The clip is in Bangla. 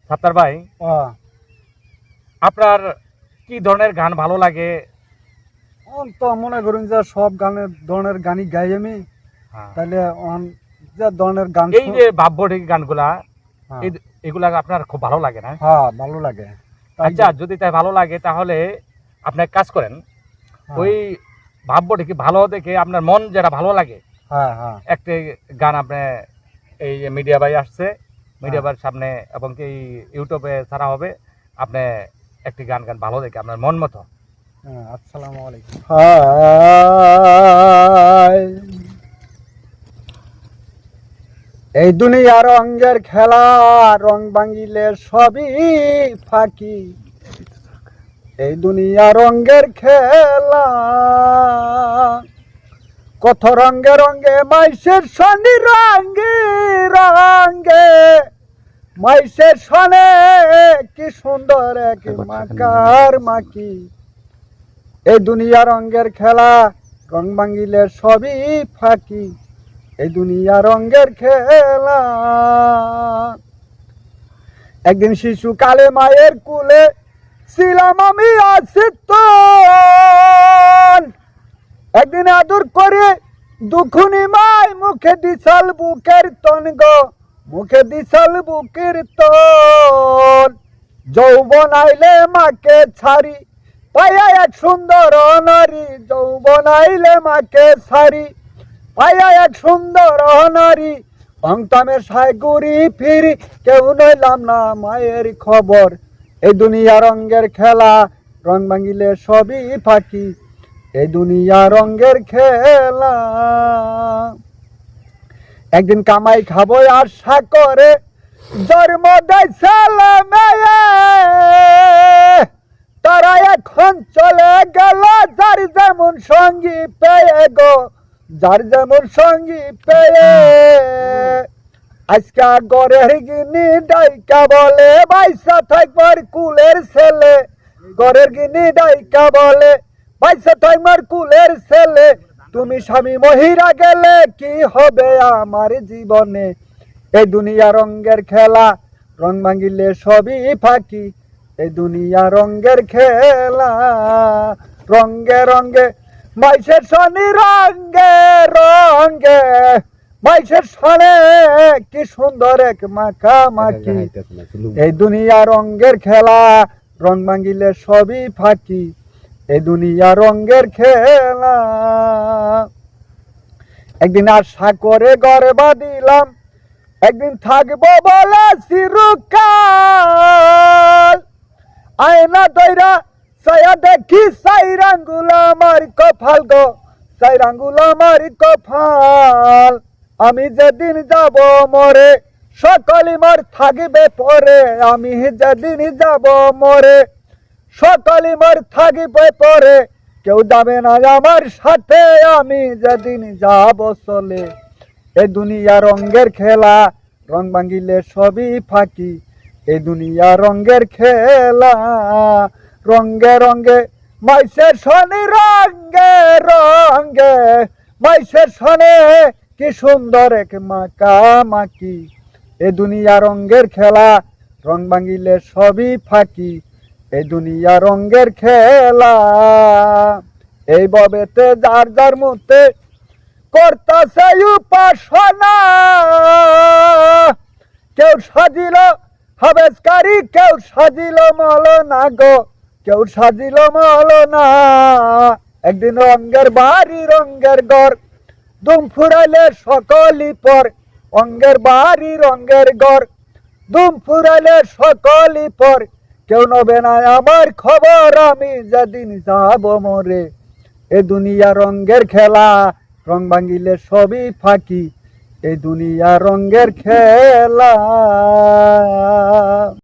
সাত্তার ভাই, আপনার কি ধরনের গান ভালো লাগে? তো মনে করুন যে সব ধরনের গানই গাই আমি। তাহলে যে ধরনের গান, এই যে ভাবভটিক গানগুলা, এগুলা আপনার খুব ভালো লাগে না? হ্যাঁ, ভালো লাগে। আচ্ছা, যদি তাই ভালো লাগে তাহলে আপনি এক কাজ করেন, ওই ভাবভটিক ভালো দেখে আপনার মন যেটা ভালো লাগে একটি গান আপনি এই মিডিয়া বাই আসছে, মিডিয়া বাইয়ের সামনে এবং কি ইউটিউবে ছাড়া হবে, আপনি একটি গান গান ভালো দেখে আপনার মন মতো। আসসালামু আলাইকুম। এই দুনিয়ার রঙের খেলা, রং ভাঙিলে সবই ফাঁকি। এই দুনিয়া রঙের খেলা, কত রঙে রঙে মাইসের শনি রঙে রঙে, মাইসের শনে কি সুন্দর এক মাকার মাকি। এই দুনিয়া রঙের খেলা, রং ভাঙিলে সবই ফাঁকি। এই দুনিয়া রঙের খেলা। একদিন শিশু কালে মায়ের কুলে ছিলাম আমি আসিত, একদিন আদর করে দুখুনি মাই মুখে দিছাল বুকের তন গো, মুখে দিছাল বুকের তন। যৌবন আইলে মাকে ছাড়ি পাইয়া এক সুন্দর নারী, যৌবন আইলে মাকে ছাড়ি পাইয়া এক সুন্দর নারী। অংতামের সাই ঘুরি ফিরি, কেউ নইলাম না মায়ের খবর। এই দুনিয়া রঙের খেলা, রং ভাঙিলে সবই ফাঁকি। এই দুনিয়া রঙের খেলা। একদিন কামাই খাবো আশা করে জন্ম দেয় ছেলে মেয়ে, তারা এখন চলে গেল যার যেমন সঙ্গী পেয়ে গো, যার যেমন সঙ্গী পেয়ে। আজকে গরের গিনি ডাইকা বলে বাইসা থাকবার কুলের ছেলে, গরের গিনি ডাইকা বলে বাইসা থাকবার কুলের ছেলে। তুমি স্বামী মহিরা গেলে কি হবে আমার জীবনে। এই দুনিয়া রঙের খেলা, রং ভাঙিলে সবই ফাঁকি। এই দুনিয়া রঙের খেলা, রঙে রঙে মাইসের শনি রঙে রঙে, মাইসের শনে কি সুন্দর এক মাখা মাখি। এই দুনিয়া রঙের খেলা, রং ভাঙিলে সবই ফাঁকি। এই দুনিয়া রঙের খেলা। একদিন আশা করে ঘরে বাঁধিলাম, একদিন থাকবো বলে চিরকাল। আয়না দইরা সায়া দেখি সাইরাঙ্গুল আমার কপাল গো, সাইরাঙ্গুল আমার কপাল। আমি যেদিন যাব মরে সকলে মোর থাকবে পরে, আমি যেদিন যাব মরে সকলে মোর থাকবে পরে। কেউ যাবে না আমার সাথে, আমি যেদিন যাব চলে। এই দুনিয়া রঙের খেলা, রং ভাঙিলে সবই ফাঁকি। এই দুনিয়া রঙের খেলা, রঙে রঙে মাইসের শনি রঙে রঙে, মাইসের শনে কি সুন্দর এক মাকা মাকি। এই দুনিয়া রঙের খেলা, রং ভাঙিলে সবই ফাঁকি। এই দুনিয়া রঙের খেলা। এই ববেতে যার যার মতে করতাছে উপাসনা, কেউ সাজিল হাবেসকারী, কেউ সাজিল মলনা গো, কেউ সাজিল মলনা। একদিন রঙের বাড়ি রঙের ঘর, দুম ফুরাইলে সকলি পর। অঙ্গের বাড়ি রঙের ঘর, দুম ফুরাইলে সকলি পর। কেউ নবে না আমার খবর, আমি যেদিন যাব মরে। এ দুনিয়া রঙের খেলা, রং ভাঙিলে সবই ফাঁকি। এই দুনিয়া রঙের খেলা।